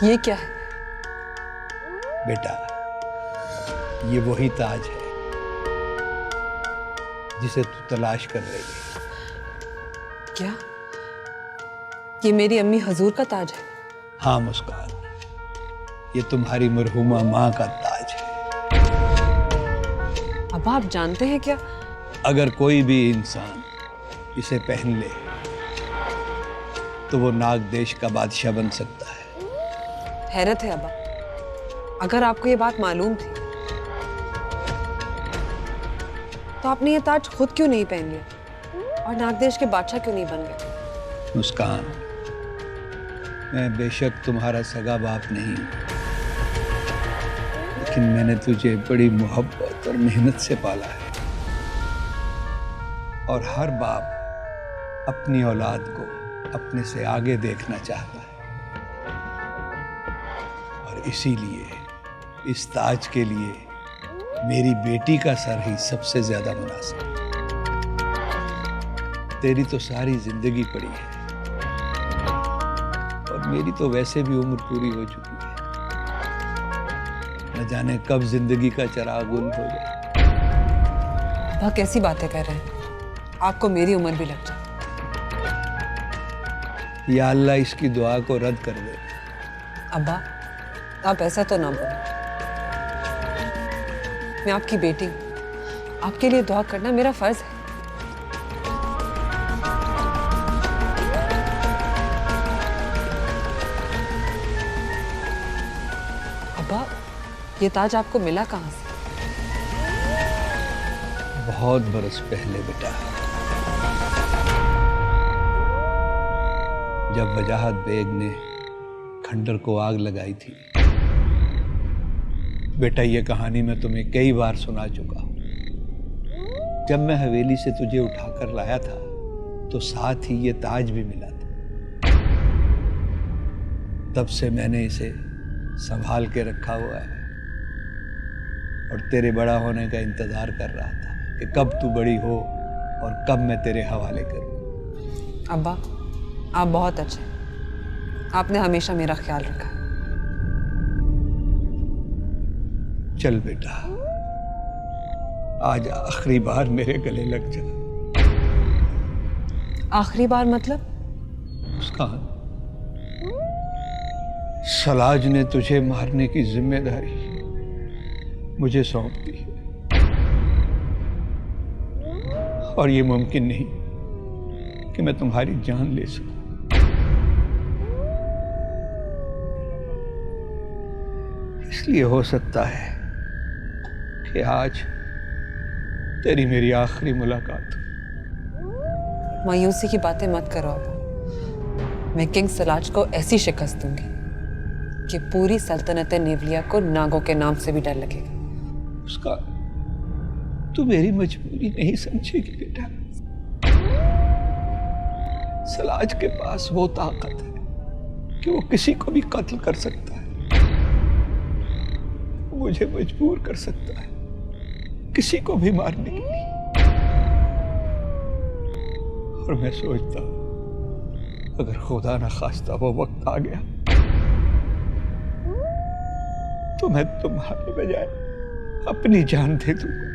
ये क्या है? बेटा, ये वही ताज है जिसे तू तलाश कर रही है। क्या ये मेरी अम्मी हजूर का ताज है? हाँ मुस्कान, ये तुम्हारी मरहूमा माँ का ताज है। अब आप जानते हैं क्या, अगर कोई भी इंसान इसे पहन ले तो वो नाग देश का बादशाह बन सकता है। हैरत है अब्बा, अगर आपको ये बात मालूम थी तो आपने ये ताज खुद क्यों नहीं पहन लिया और नागदेश के बादशाह क्यों नहीं बन गए? मुस्कान, मैं बेशक तुम्हारा सगा बाप नहीं, लेकिन मैंने तुझे बड़ी मोहब्बत और मेहनत से पाला है। और हर बाप अपनी औलाद को अपने से आगे देखना चाहता है, और इसीलिए इस ताज के लिए मेरी बेटी का सर ही सबसे ज्यादा मुनासिब। तेरी तो सारी जिंदगी पड़ी है और मेरी तो वैसे भी उम्र पूरी हो चुकी है। न जाने कब जिंदगी का चिराग गुल हो जाए। अब्बा कैसी बातें कर रहे हैं, आपको मेरी उम्र भी लग जाए। या अल्लाह इसकी दुआ को रद्द कर दे। अब्बा आप ऐसा तो ना बोलो, मैं आपकी बेटी हूं, आपके लिए दुआ करना मेरा फर्ज है। अब्बा ये ताज आपको मिला कहां से? बहुत बरस पहले बेटा, जब वजाहत बेग ने खंडर को आग लगाई थी। बेटा, ये कहानी मैं तुम्हें कई बार सुना चुका हूं। जब मैं हवेली से तुझे उठाकर लाया था तो साथ ही ये ताज भी मिला था। तब से मैंने इसे संभाल के रखा हुआ है और तेरे बड़ा होने का इंतजार कर रहा था कि कब तू बड़ी हो और कब मैं तेरे हवाले करूं। अब्बा आप बहुत अच्छे हैं, आपने हमेशा मेरा ख्याल रखा है। चल बेटा, आज आखिरी बार मेरे गले लग जा। आखिरी बार मतलब? मुस्कान, सलाज ने तुझे मारने की जिम्मेदारी मुझे सौंप दी है और ये मुमकिन नहीं कि मैं तुम्हारी जान ले सकूं। इसलिए हो सकता है कि आज तेरी मेरी आखिरी मुलाकात हो। मायूसी की बातें मत करो अब्बा, मैं किंग सलाज को ऐसी शिकस्त दूंगी कि पूरी सल्तनत नेवलिया को नागों के नाम से भी डर लगेगा। उसका तू मेरी मजबूरी नहीं समझेगी बेटा। सलाज के पास वो ताकत है कि वो किसी को भी कत्ल कर सकता है, मुझे मजबूर कर सकता है किसी को भी मारने के लिए। और मैं सोचता अगर खुदा ना खास्ता वो वक्त आ गया तो मैं तुम्हारे बजाय अपनी जान दे दूंगा।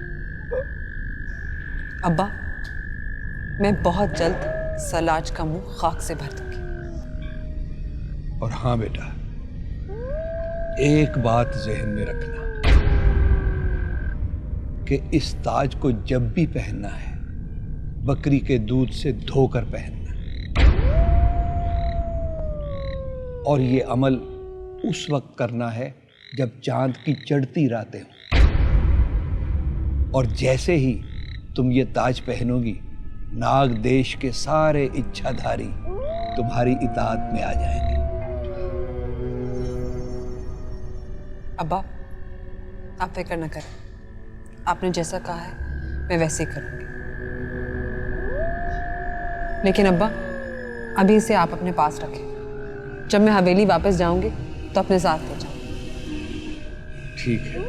अब्बा मैं बहुत जल्द सलाज का मुंह खाक से भर दूंगी। और हाँ बेटा, एक बात जहन में रखना कि इस ताज को जब भी पहनना है बकरी के दूध से धोकर पहनना, और ये अमल उस वक्त करना है जब चांद की चढ़ती रातें हों। और जैसे ही तुम ये ताज पहनोगी, नाग देश के सारे इच्छाधारी तुम्हारी इताअत में आ जाएंगे। अब्बा आप फिक्र न करें, आपने जैसा कहा है मैं वैसे ही करूंगी। लेकिन अब्बा अभी इसे आप अपने पास रखें, जब मैं हवेली वापस जाऊंगी तो अपने साथ ले जाऊं। ठीक है।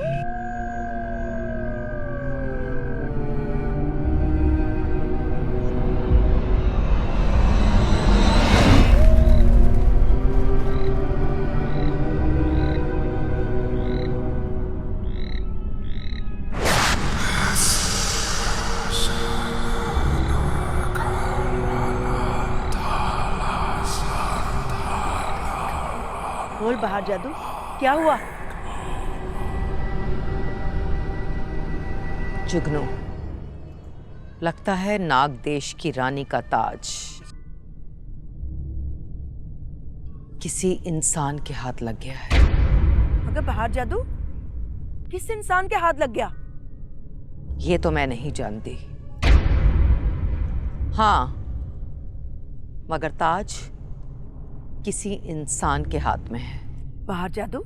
बाहर जादू, क्या हुआ? जुगनू, लगता है नाग देश की रानी का ताज किसी इंसान के हाथ लग गया है। मगर बाहर जादू, किस इंसान के हाथ लग गया? ये तो मैं नहीं जानती। हाँ, मगर ताज किसी इंसान के हाथ में है। बाहर जादू,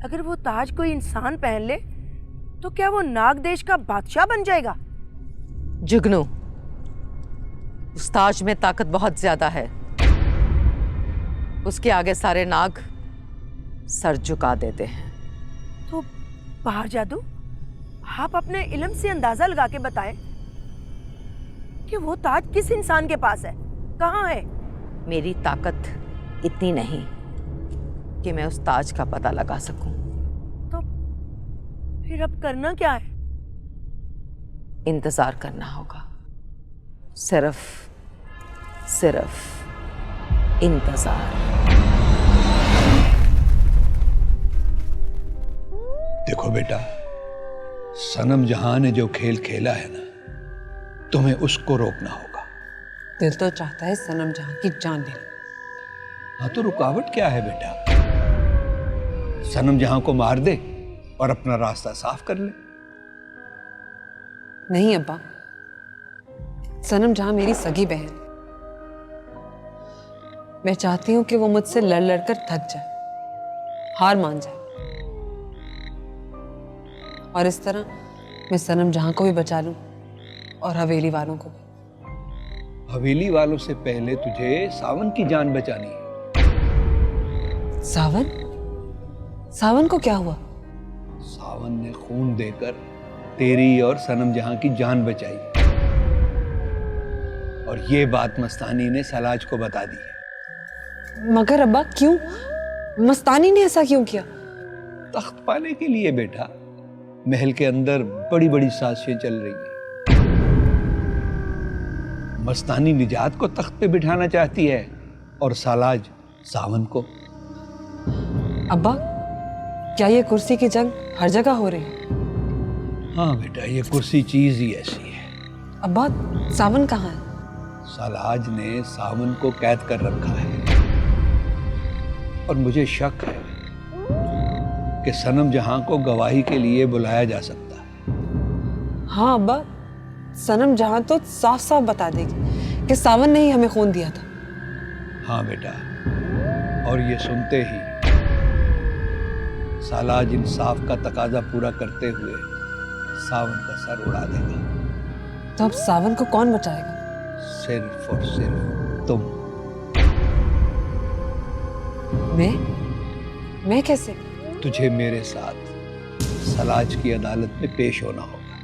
अगर वो ताज कोई इंसान पहन ले तो क्या वो नाग देश का बादशाह बन जाएगा? जुगनू, उस ताज में ताकत बहुत ज्यादा है। उसके आगे सारे नाग सर झुका देते हैं। तो बाहर जादू, आप अपने इल्म से अंदाजा लगा के बताएं कि वो ताज किस इंसान के पास है, कहाँ है? मेरी ताकत इतनी नहीं कि मैं उस ताज का पता लगा सकूं। तो फिर अब करना क्या है? इंतजार करना होगा। सिर्फ इंतजार। देखो बेटा, सनम जहां ने जो खेल खेला है ना, तुम्हें उसको रोकना होगा। दिल तो चाहता है सनम जहां की जान ले लूं। हाँ, तो रुकावट क्या है बेटा? सनम जहां को मार दे और अपना रास्ता साफ कर ले। नहीं अब्बा, सनम जहां मेरी सगी बहन। मैं चाहती हूं कि वो मुझसे लड़ लड़कर थक जाए, हार मान जाए, और इस तरह मैं सनम जहां को भी बचा लूं और हवेली वालों को भी। हवेली वालों से पहले तुझे सावन की जान बचानी है। सावन? सावन को क्या हुआ? सावन ने खून देकर तेरी और सनम जहां की जान बचाई, और ये बात मस्तानी ने सलाज को बता दी है। मगर अब्बा क्यों? मस्तानी ने ऐसा क्यों किया? तख्त पाने के लिए बेटा। महल के अंदर बड़ी बड़ी साजिशें चल रही हैं। मस्तानी निजात को तख्त पे बिठाना चाहती है और सालाज सावन को। अब्बा, क्या ये कुर्सी की जंग हर जगह हो रही है? हाँ बेटा, ये कुर्सी चीज ही ऐसी है। अब्बा, सावन कहाँ है? सालाज ने सावन को कैद कर रखा है, और मुझे शक है कि सनम जहां को गवाही के लिए बुलाया जा सकता है। हाँ अब्बा, सनम जहां तो साफ साफ बता देगी कि सावन ने ही हमें खून दिया था। हाँ बेटा, और ये सुनते ही सालाज इंसाफ का तकाजा पूरा करते हुए सावन का सर उड़ा देगा। तो अब सावन को कौन बचाएगा? सिर्फ और सिर्फ तुम। मैं कैसे? तुझे मेरे साथ सलाज की अदालत में पेश होना होगा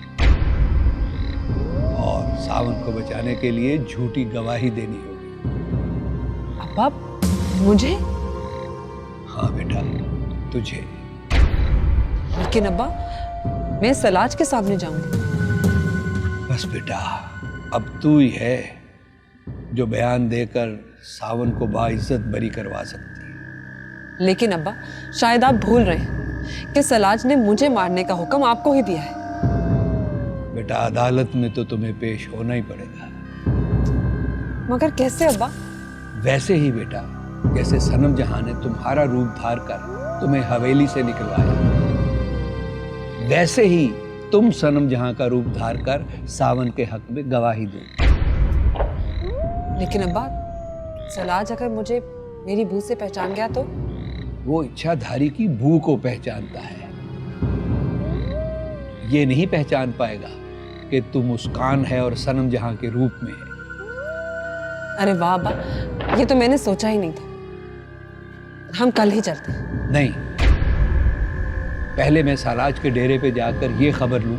और सावन को बचाने के लिए झूठी गवाही देनी होगी। अब्बा, मुझे? हाँ बेटा, तुझे। लेकिन अब्बा, मैं सलाज के सामने जाऊंगी। बस बेटा, अब तू ही है जो बयान देकर सावन को बाइज्जत बरी करवा सकती है। लेकिन अब्बा, शायद आप भूल रहे हैं कि सलाज ने मुझे मारने का हुक्म आपको ही दिया है। बेटा, अदालत में तो तुम्हें पेश होना ही पड़ेगा। मगर कैसे अब्बा? वैसे ही बेटा, जैसे सनम जहां ने तुम्हारा रूप धार कर तुम्हें हवेली से निकलवाया, वैसे ही तुम सनम जहां का रूप धार कर सावन के हक में गवाही दो। लेकिन अब्बा, सलाज अगर मुझे मेरी भू से पहचान गया तो? वो इच्छाधारी की भू को पहचानता है, ये नहीं पहचान पाएगा कि तू मुस्कान है और सनम जहां के रूप में है। अरे वाह अब्बा, ये तो मैंने सोचा ही नहीं था। हम कल ही चलते हैं। नहीं, पहले मैं सालाज के डेरे पे जाकर ये खबर लूं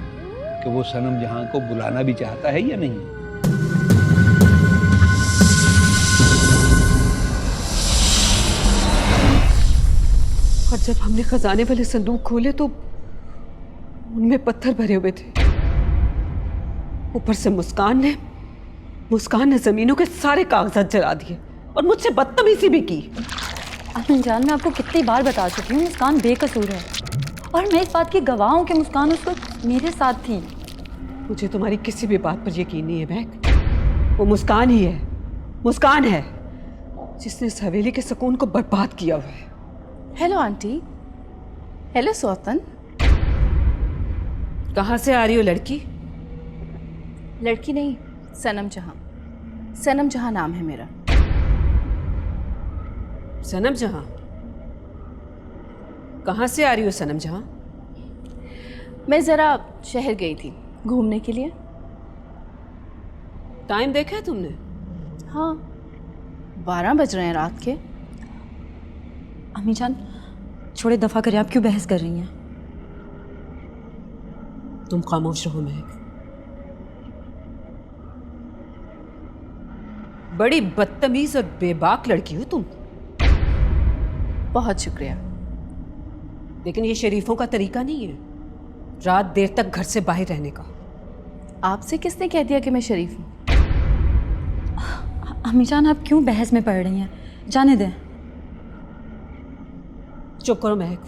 कि वो सनम जहां को बुलाना भी चाहता है या नहीं। और जब हमने खजाने वाले संदूक खोले तो उनमें पत्थर भरे हुए थे। ऊपर से मुस्कान ने जमीनों के सारे कागजात जला दिए और मुझसे बदतमीजी भी की। अम्मी जान, मैं आपको कितनी बार बता चुकी हूँ मुस्कान बेकसूर है, और मैं इस बात की गवाह हूँ कि मुस्कान उस वक्त मेरे साथ थी। मुझे तुम्हारी किसी भी बात पर यकीन नहीं है महक। वो मुस्कान ही है, मुस्कान है जिसने इस हवेली के सुकून को बर्बाद किया हुआ है। Hello aunty. हेलो सौतन। कहाँ से आ रही हो लड़की? लड़की नहीं, सनम जहां। सनम जहां नाम है मेरा। सनम जहां? कहाँ से आ रही हो सनम जहां? मैं ज़रा शहर गई थी घूमने के लिए। टाइम देखा है तुमने? हाँ, 12 बज रहे हैं रात के। अम्मी जान छोड़े, दफ़ा करें, आप क्यों बहस कर रही हैं? तुम खामोश रहो महक। बड़ी बदतमीज और बेबाक लड़की हो तुम। बहुत शुक्रिया। लेकिन ये शरीफों का तरीका नहीं है रात देर तक घर से बाहर रहने का। आपसे किसने कह दिया कि मैं शरीफ हूँ? अम्मी जान आप क्यों बहस में पड़ रही हैं? जाने दें। चुप करो महक।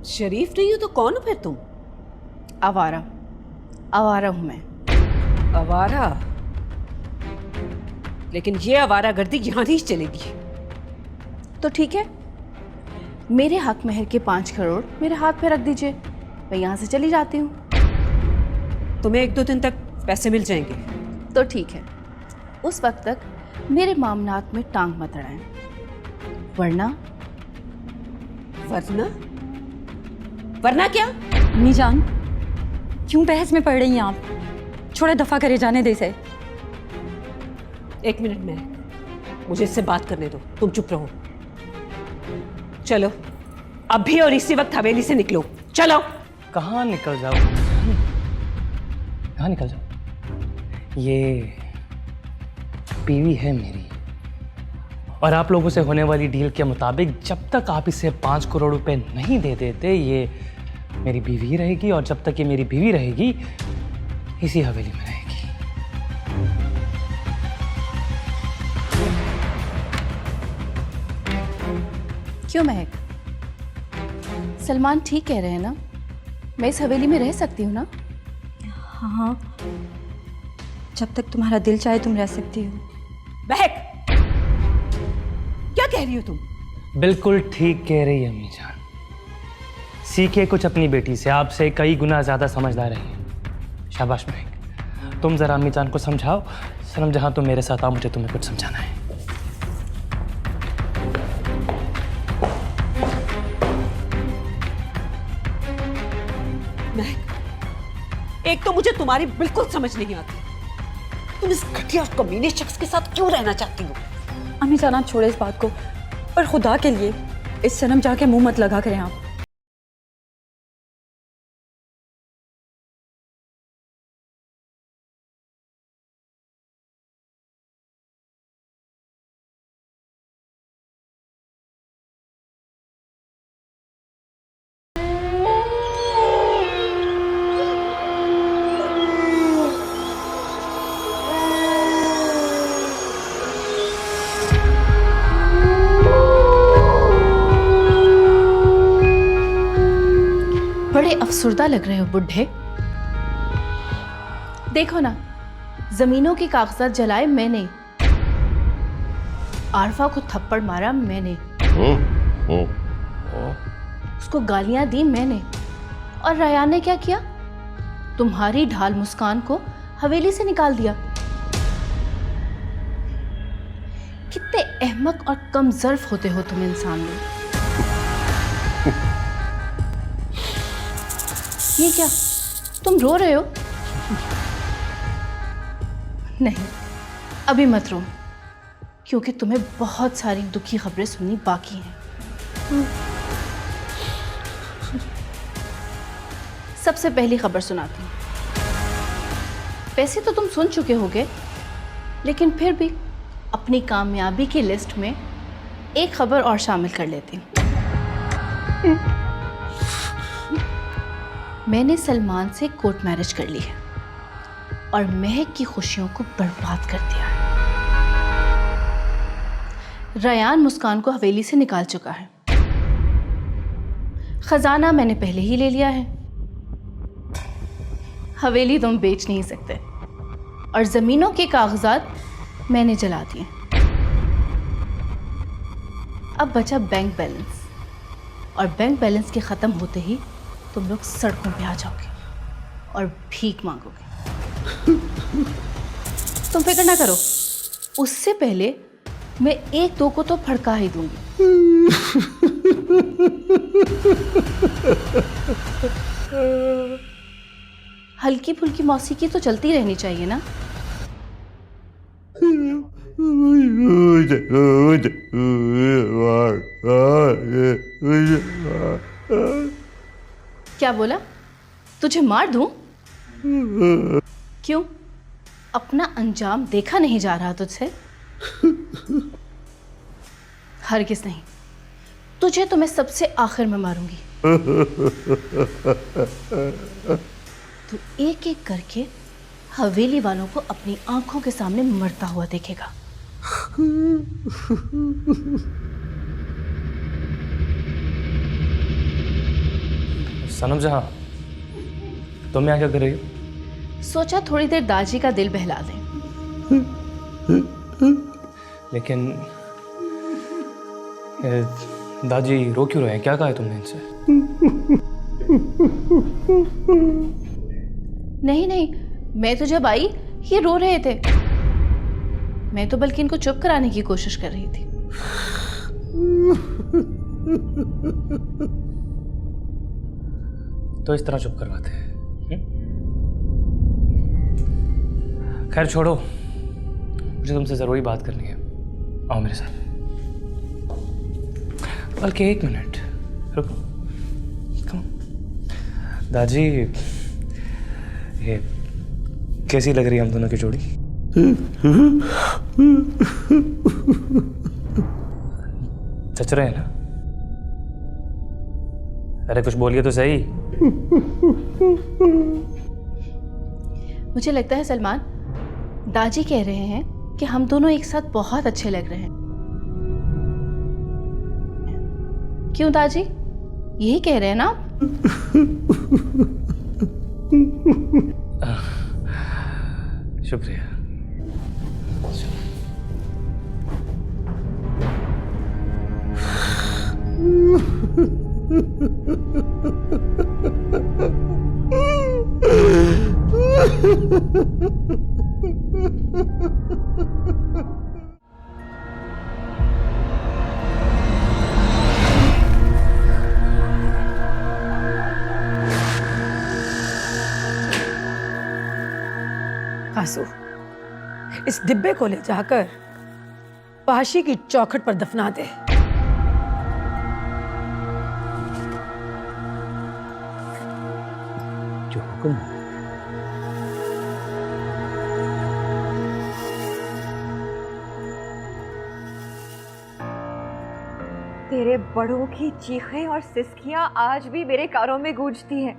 शरीफ नहीं हो तो कौन हो फिर तुम? आवारा। आवारा हूँ मैं। आवारा? लेकिन ये आवारागर्दी यहां नहीं चलेगी। तो ठीक है, मेरे हक महर के 5 करोड़ मेरे हाथ पे रख दीजिए, मैं यहाँ से चली जाती हूँ। तुम्हें 1-2 दिन तक पैसे मिल जाएंगे। तो ठीक है, उस वक्त तक मेरे मामलात में टांग मत अड़ाएं, वरना वरना? वरना क्या? अम्मी जान क्यों बहस में पड़ रही हैं आप? छोड़े, दफ़ा करे, जाने दे इसे। 1 मिनट में मुझे इससे बात करने दो, तुम चुप रहो। चलो अभी और इसी वक्त हवेली से निकलो, चलो। कहाँ निकल जाओ? कहाँ निकल जाओ? ये बीवी है मेरी, और आप लोगों से होने वाली डील के मुताबिक जब तक आप इसे 5 करोड़ रुपए नहीं दे देते, ये मेरी बीवी रहेगी, और जब तक ये मेरी बीवी रहेगी इसी हवेली में रहेगी। क्यों महक? सलमान ठीक कह रहे हैं ना? मैं इस हवेली में रह सकती हूँ ना? हाँ, जब तक तुम्हारा दिल चाहे तुम रह सकती हो। महक, क्या कह रही हो तुम? बिल्कुल ठीक कह रही है अम्मी जान। सीखे कुछ अपनी बेटी से, आपसे कई गुना ज्यादा समझदार है। शाबाश महक, तुम जरा अम्मी जान को समझाओ। सनम जहां तुम मेरे साथ आओ, मुझे तुम्हें कुछ समझाना है। महक, एक तो मुझे तुम्हारी बिल्कुल समझ नहीं आती, तुम इस घटिया और कमीने शख्स के साथ क्यों रहना चाहती हो? अम्मी जान आप छोड़े इस बात को, और खुदा के लिए इस सनम जाके मुंह मत लगा करें आप। बड़े अफसुर्दा लग रहे हो बुढ़े। देखो ना, जमीनों के कागजात जलाए मैंने, आरफा को थप्पड़ मारा मैंने, उसको गालियां दी मैंने, और रयान ने क्या किया? तुम्हारी ढाल मुस्कान को हवेली से निकाल दिया। कितने अहमक और कम ज़र्फ होते हो तुम इंसान लोग। ये क्या, तुम रो रहे हो? नहीं, अभी मत रो, क्योंकि तुम्हें बहुत सारी दुखी खबरें सुननी बाकी हैं। सबसे पहली खबर सुनाती हूँ। वैसे तो तुम सुन चुके होगे, लेकिन फिर भी अपनी कामयाबी की लिस्ट में एक खबर और शामिल कर लेती हूँ। मैंने सलमान से कोर्ट मैरिज कर ली है और महक की खुशियों को बर्बाद कर दिया है। रयान मुस्कान को हवेली से निकाल चुका है। खजाना मैंने पहले ही ले लिया है। हवेली तुम बेच नहीं सकते और जमीनों के कागजात मैंने जला दिए। अब बचा बैंक बैलेंस, और बैंक बैलेंस के खत्म होते ही तुम लोग सड़कों पे आ जाओगे और भीख मांगोगे। तुम फिक्र ना करो, उससे पहले मैं एक दो को तो फड़का ही दूंगी। हल्की फुल्की मौसीकी तो चलती रहनी चाहिए ना। क्या बोला? तुझे मार दूं? क्यों? अपना अंजाम देखा नहीं जा रहा तुझसे? हरगिज़ नहीं, तुझे तो मैं सबसे आखिर में मारूंगी। तू एक एक करके हवेली वालों को अपनी आंखों के सामने मरता हुआ देखेगा। सनम जहां, तुम यहाँ क्या कर रही हो? सोचा थोड़ी देर दाजी का दिल बहला दें। लेकिन दादी रो क्यों रहे हैं? क्या कहा है तुमने इनसे? नहीं नहीं, मैं तो जब आई ये रो रहे थे। मैं तो बल्कि इनको चुप कराने की कोशिश कर रही थी। तो इस तरह चुप करवाते हैं? खैर छोड़ो, मुझे तुमसे ज़रूरी बात करनी है। आओ मेरे साथ। बल्कि एक मिनट रुको। कम दादी, ये कैसी लग रही है हम दोनों की जोड़ी? सच रहे हैं ना? अरे कुछ बोलिए तो सही। मुझे लगता है सलमान, दाजी कह रहे हैं कि हम दोनों एक साथ बहुत अच्छे लग रहे हैं। क्यों दाजी, यही कह रहे हैं ना आप? शुक्रिया। आंसू, इस डिब्बे को ले जाकर पाशी की चौखट पर दफना दे। जो हुक्म हो। तेरे बड़ों की चीखें और सिसकियां आज भी मेरे कानों में गूंजती हैं।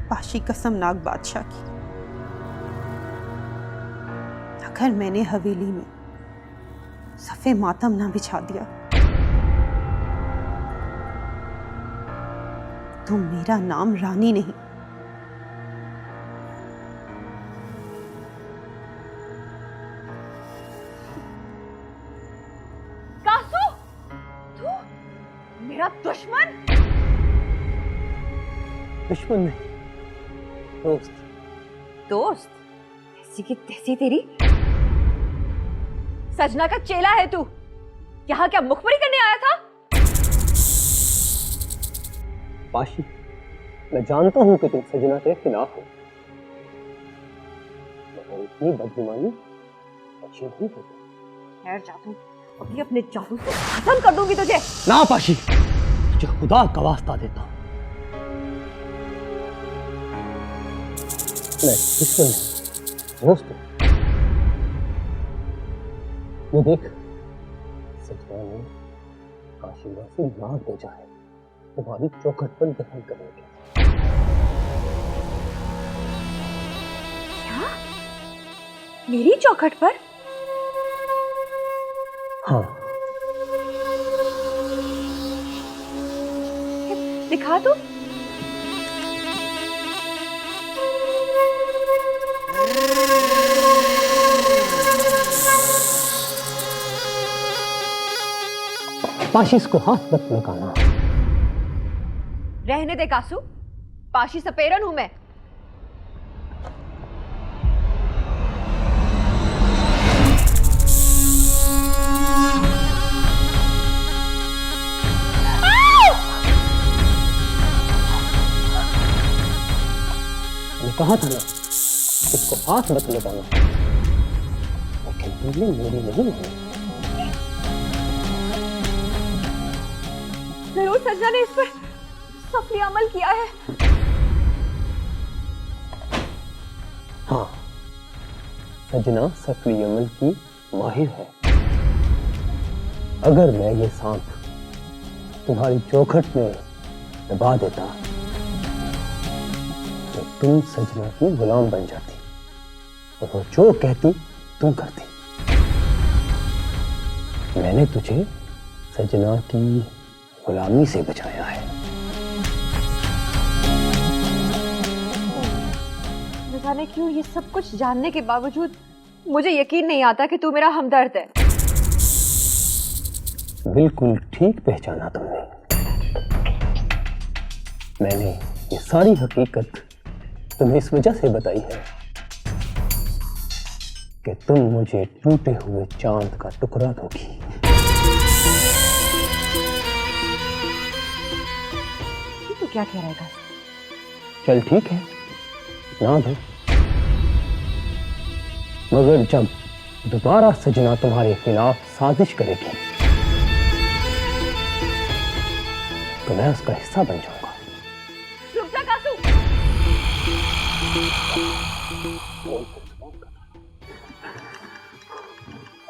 पाशी कसमनाक बादशाह की, अगर मैंने हवेली में सफ़े मातम ना बिछा दिया तो मेरा नाम रानी नहीं, कासू, तू मेरा दुश्मन? दुश्मन नहीं, दोस्त। दोस्त? ऐसी की तैसी तेरी। सजना का चेला है तू। यहाँ क्या मुखबरी करने आया था? पाशी, मैं जानता हूं कि तुम सजना के खिलाफ हो, मगर इतनी बदगुमानी अच्छी नहीं होती। खैर जादू, अभी अपने जादू से खत्म कर दूंगी तुझे। ना पाशी, तुझे खुदा का वास्ता देता हूं, मैं दुश्मन नहीं, दोस्त हूं। ये देख, सजना ने काशीवा से नाग भेजा है, तुम्हारी चौखट पर दफन करेंगे। क्या? मेरी चौखट पर? हाँ, दिखा दो। पाशी इसको हाथ मत लगाना। रहने दे कासू, पाशी सपेरन हूं मैं। मैंने कहा था ना इसको हाथ मत लगाना, लेकिन तुमने मेरी नहीं मानी। जरूर सजना ने इस पर सफली अमल किया है। हाँ, सजना सफली अमल की माहिर है। अगर मैं ये सांप तुम्हारी चौखट में दबा देता तो तुम सजना की गुलाम बन जाती और वो जो कहती तुम करती। मैंने तुझे सजना की गुलामी से बचाया है। न जाने क्यों ये सब कुछ जानने के बावजूद मुझे यकीन नहीं आता कि तू मेरा हमदर्द है। बिल्कुल ठीक पहचाना तुमने। मैंने ये सारी हकीकत तुम्हें इस वजह से बताई है कि तुम मुझे टूटे हुए चांद का टुकड़ा दोगी। तू क्या कह रहा है? चल ठीक है, ना दो, मगर जब दोबारा सजना तुम्हारे खिलाफ साजिश करेगी तो मैं उसका हिस्सा बन जाऊंगा। रुक जा कासू।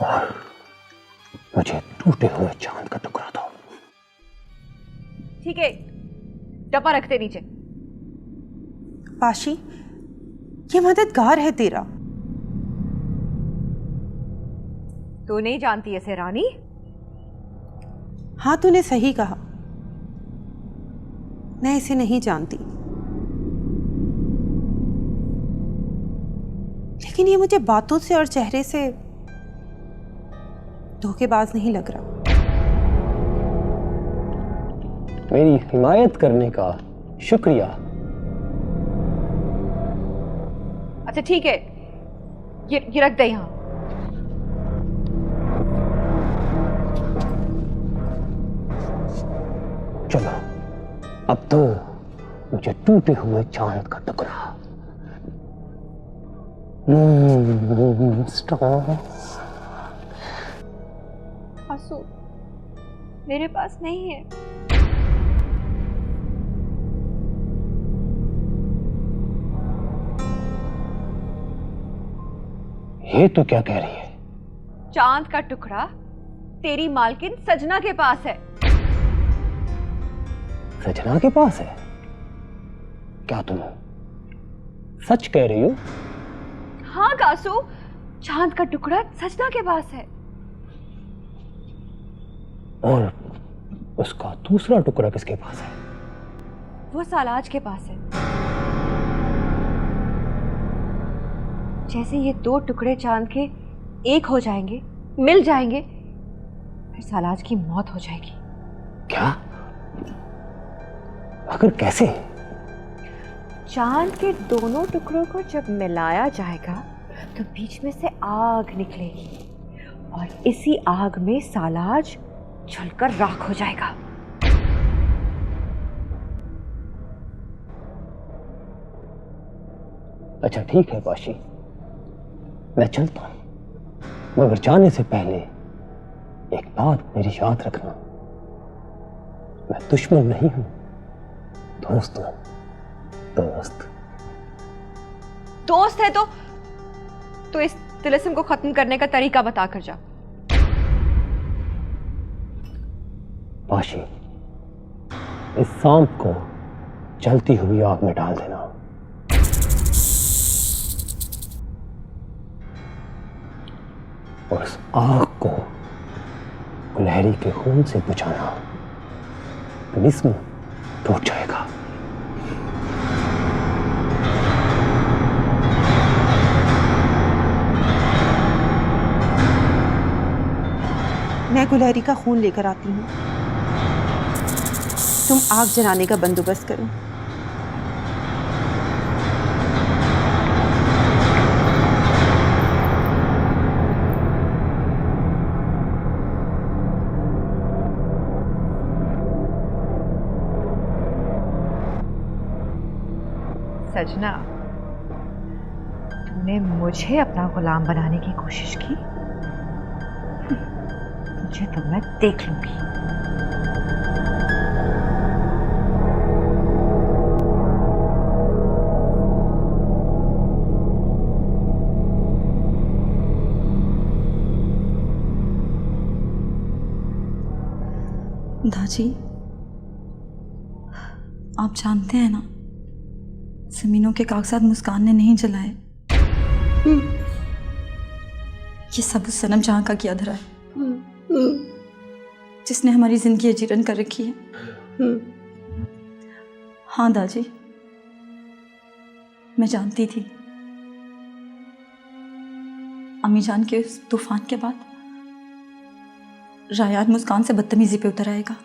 और मुझे टूटे हुए चांद का टुकड़ा दो। ठीक है, डब्बा रखते नीचे। पाशी, ये मददगार है तेरा। तू नहीं जानती ऐसे रानी? हाँ, तूने सही कहा, मैं इसे नहीं जानती, लेकिन ये मुझे बातों से और चेहरे से धोखेबाज नहीं लग रहा। मेरी हिमायत करने का शुक्रिया। अच्छा ठीक है, ये रख दे यहां। चलो, अब तो मुझे टूटे हुए चांद का टुकड़ा। आंसू मेरे पास नहीं है। ये तो क्या कह रही है? चांद का टुकड़ा तेरी मालकिन सजना के पास है। सजना के पास है? क्या तुम सच कह रही हो? हाँ कासू, चांद का टुकड़ा सजना के पास है। और उसका दूसरा टुकड़ा किसके पास है? वो सालाज के पास है। जैसे ये दो टुकड़े चांद के एक हो जाएंगे, मिल जाएंगे, फिर सालाज की मौत हो जाएगी। क्या? मगर कैसे? चांद के दोनों टुकड़ों को जब मिलाया जाएगा तो बीच में से आग निकलेगी और इसी आग में सालाज जलकर राख हो जाएगा। अच्छा ठीक है पाशी, मैं चलता हूं, मगर जाने से पहले एक बात मेरी याद रखना। मैं दुश्मन नहीं हूं, दोस्त हूं। दोस्त दोस्त है तो इस तिलिस्म को खत्म करने का तरीका बता कर जा। पाशी, इस सांप को जलती हुई आग में डाल देना। और उस आग को गुलहरी के खून से बचाना, जिस्म टूट जाएगा। मैं गुलहरी का खून लेकर आती हूँ, तुम आग जलाने का बंदोबस्त करो। सजना, तूने मुझे अपना गुलाम बनाने की कोशिश की, तुझे तो मैं देख लूंगी। दाजी, आप जानते हैं ना, जमीनों के कागजात मुस्कान ने नहीं जलाए। ये सब उस सनम जहां का किया धरा है, जिसने हमारी जिंदगी अजीरन कर रखी है। हाँ दादी, मैं जानती थी अम्मी जान के उस तूफान के बाद रायान मुस्कान से बदतमीजी पे उतर आएगा,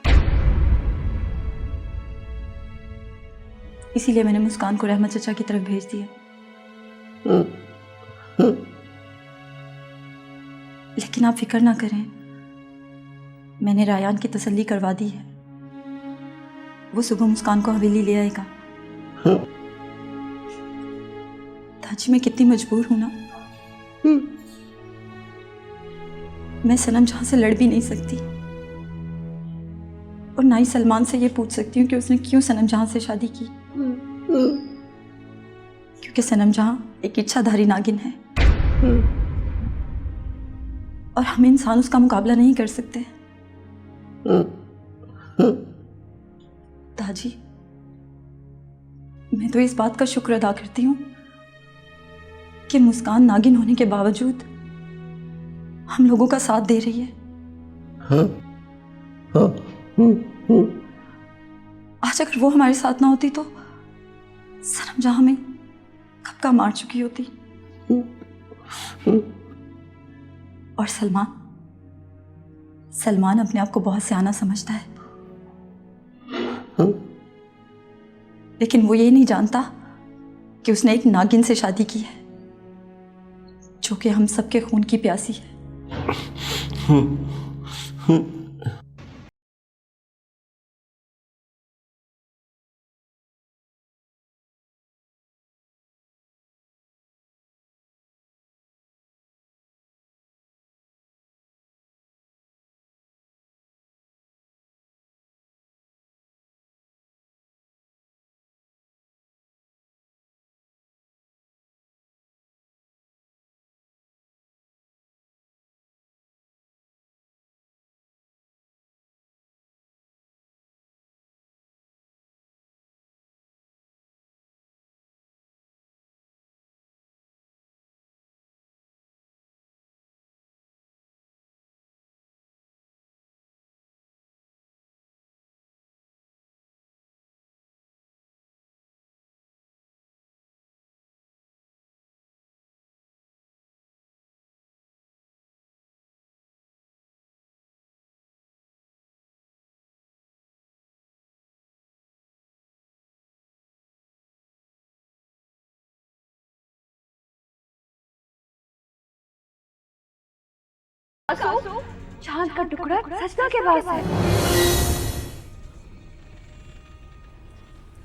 इसीलिए मैंने मुस्कान को रहमत चचा की तरफ भेज दिया। लेकिन आप फिक्र ना करें, मैंने रायान की तसल्ली करवा दी है। वो सुबह मुस्कान को हवेली ले आएगा। दादी, मैं कितनी मजबूर हूं ना, मैं सनम जहां से लड़ भी नहीं सकती और ना ही सलमान से ये पूछ सकती हूँ कि उसने क्यों सनम जहां से शादी की, क्योंकि सनम जहां एक इच्छाधारी नागिन है और हम इंसान उसका मुकाबला नहीं कर सकते। दादी, मैं तो इस बात का शुक्र अदा करती हूँ कि मुस्कान नागिन होने के बावजूद हम लोगों का साथ दे रही है। आज अगर वो हमारे साथ ना होती तो सनम जहां में कब का मार चुकी होती। और सलमान अपने आप को बहुत सियाना समझता है, लेकिन वो ये नहीं जानता कि उसने एक नागिन से शादी की है जो कि हम सबके खून की प्यासी है। चांद का टुकड़ा सजना के पास है।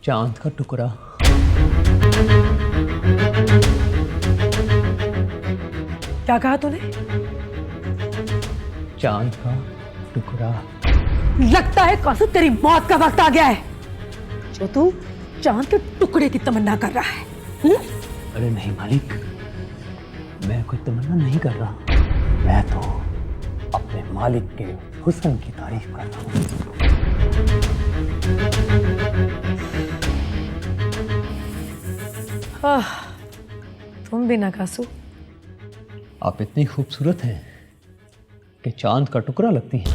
चांद का टुकड़ा? क्या कहा तूने? चांद का टुकड़ा। लगता है कासू तेरी मौत का वक्त आ गया है, जो तू चांद के टुकड़े की तमन्ना कर रहा है। अरे नहीं मालिक, मैं कोई तमन्ना नहीं कर रहा, मैं तो अपने मालिक के हुस्न की तारीफ कर रहा हूँ। तुम भी ना कासू, आप इतनी खूबसूरत हैं कि चांद का टुकड़ा लगती हैं।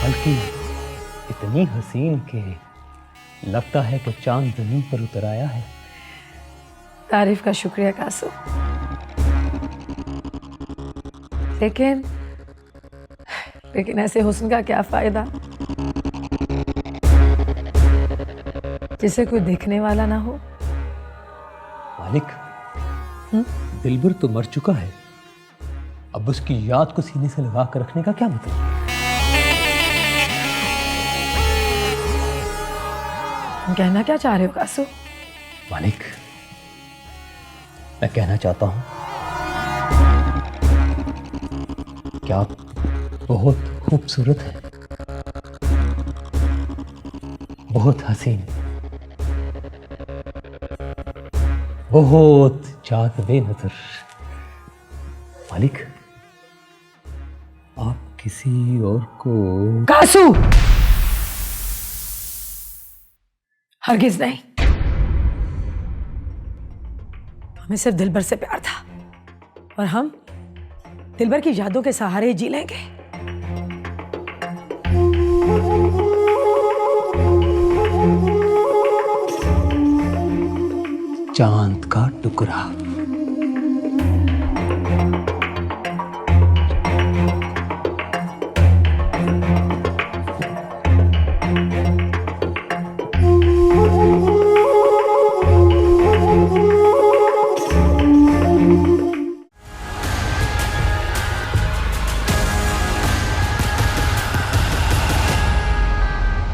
बल्कि इतनी हसीन के लगता है कि चांद जमीन पर उतर आया है। तारीफ का शुक्रिया कासू। लेकिन ऐसे हुस्न का क्या फायदा जिसे कोई देखने वाला ना हो। मालिक, दिलबर तो मर चुका है, अब उसकी याद को सीने से लगा कर रखने का क्या मतलब? कहना क्या चाह रहे हो कासू? मालिक, मैं कहना चाहता हूं कि आप बहुत खूबसूरत हैं, बहुत हसीन, बहुत जाज़िबे नजर। मालिक, आप किसी और को कासू, हरगिज नहीं। हमें सिर्फ दिलबर से प्यार था और हम दिलबर की यादों के सहारे ही जी लेंगे। चांद का टुकड़ा।